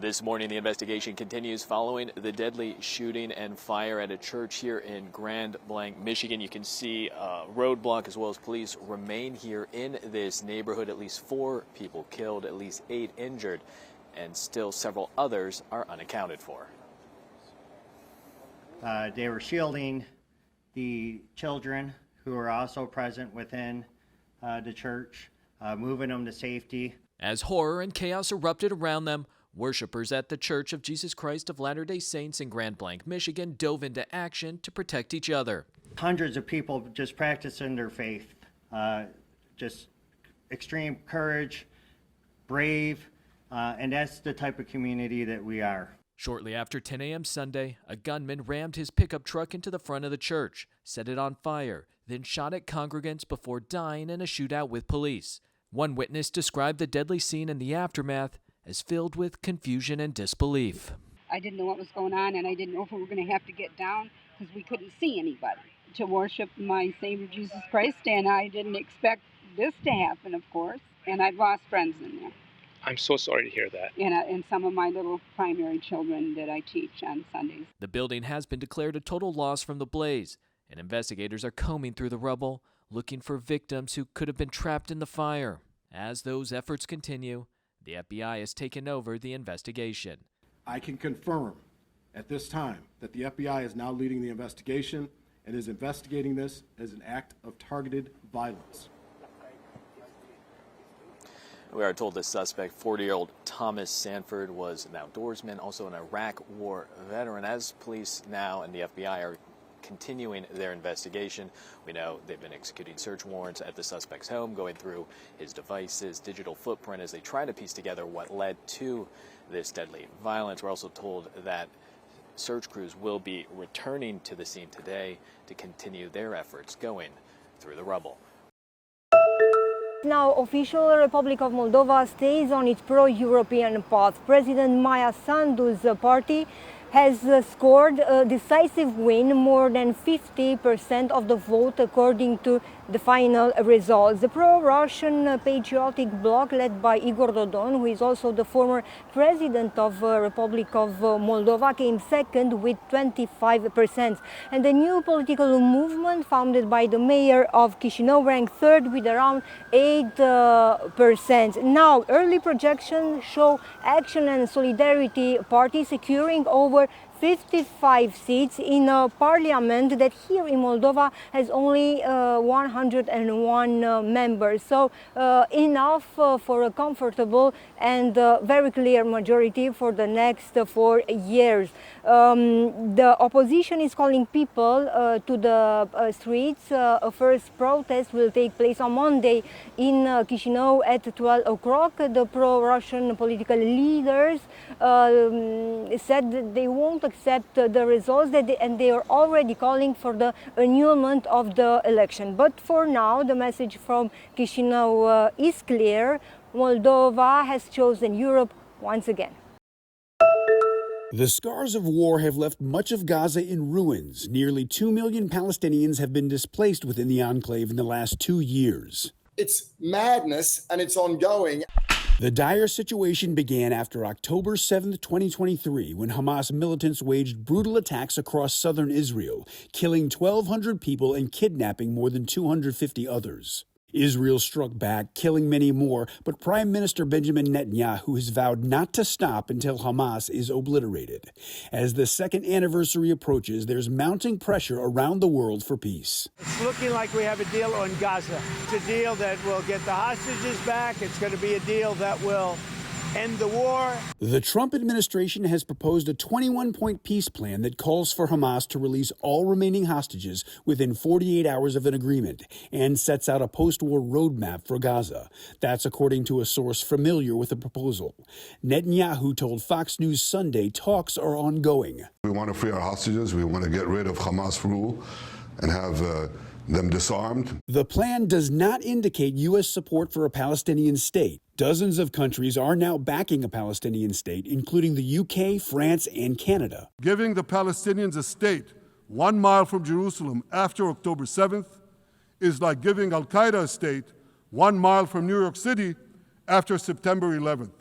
This morning, the investigation continues following the deadly shooting and fire at a church here in Grand Blanc, Michigan. You can see a roadblock as well as police remain here in this neighborhood. At least 4 people killed, at least 8 injured, and still several others are unaccounted for. They were shielding the children who were also present within the church, moving them to safety. As horror and chaos erupted around them, worshipers at the Church of Jesus Christ of Latter-day Saints in Grand Blanc, Michigan dove into action to protect each other. Hundreds of people just practicing their faith, just extreme courage, brave, and that's the type of community that we are. Shortly after 10 a.m. Sunday, a gunman rammed his pickup truck into the front of the church, set it on fire, then shot at congregants before dying in a shootout with police. One witness described the deadly scene and the aftermath as filled with confusion and disbelief. I didn't know what was going on, and I didn't know if we were going to have to get down because we couldn't see anybody to worship my Savior Jesus Christ, and I didn't expect this to happen, of course, and I've lost friends in there. I'm so sorry to hear that. And some of my little primary children that I teach on Sundays. The building has been declared a total loss from the blaze, and investigators are combing through the rubble, looking for victims who could have been trapped in the fire. As those efforts continue, the FBI has taken over the investigation. I can confirm at this time that the FBI is now leading the investigation and is investigating this as an act of targeted violence. We are told the suspect, 40-year-old Thomas Sanford, was an outdoorsman, also an Iraq War veteran. As police now and the FBI are continuing their investigation, we know they've been executing search warrants at the suspect's home, going through his devices, digital footprint, as they try to piece together what led to this deadly violence. We're also told that search crews will be returning to the scene today to continue their efforts going through the rubble. Now, official Republic of Moldova stays on its pro-European path. President Maia Sandu's party has scored a decisive win, more than 50% of the vote according to the final results. The pro-Russian patriotic bloc led by Igor Dodon, who is also the former president of Republic of Moldova, came second with 25%. And the new political movement founded by the mayor of Chisinau ranked third with around 8%. Now, early projections show Action and Solidarity Party securing over 55 seats in a parliament that here in Moldova has only 101 members. So enough for a comfortable and very clear majority for the next 4 years. The opposition is calling people to the streets. A first protest will take place on Monday in Chisinau at 12 o'clock. The pro-Russian political leaders said that they won't accept the results and they are already calling for the annulment of the election. But for now, the message from Chisinau is clear. Moldova has chosen Europe once again. The scars of war have left much of Gaza in ruins. Nearly 2 million Palestinians have been displaced within the enclave in the last 2 years. It's madness and it's ongoing. The dire situation began after October 7, 2023, when Hamas militants waged brutal attacks across southern Israel, killing 1,200 people and kidnapping more than 250 others. Israel struck back, killing many more, but Prime Minister Benjamin Netanyahu has vowed not to stop until Hamas is obliterated. As the second anniversary approaches, there's mounting pressure around the world for peace. It's looking like we have a deal on Gaza. It's a deal that will get the hostages back. It's going to be a deal that will end the war. The Trump administration has proposed a 21-point peace plan that calls for Hamas to release all remaining hostages within 48 hours of an agreement and sets out a post-war roadmap for Gaza. That's according to a source familiar with the proposal. Netanyahu told Fox News Sunday talks are ongoing. We want to free our hostages. We want to get rid of Hamas rule and have them disarmed. The plan does not indicate U.S. support for a Palestinian state. Dozens of countries are now backing a Palestinian state, including the UK, France, and Canada. Giving the Palestinians a state 1 mile from Jerusalem after October 7th is like giving Al-Qaeda a state 1 mile from New York City after September 11th.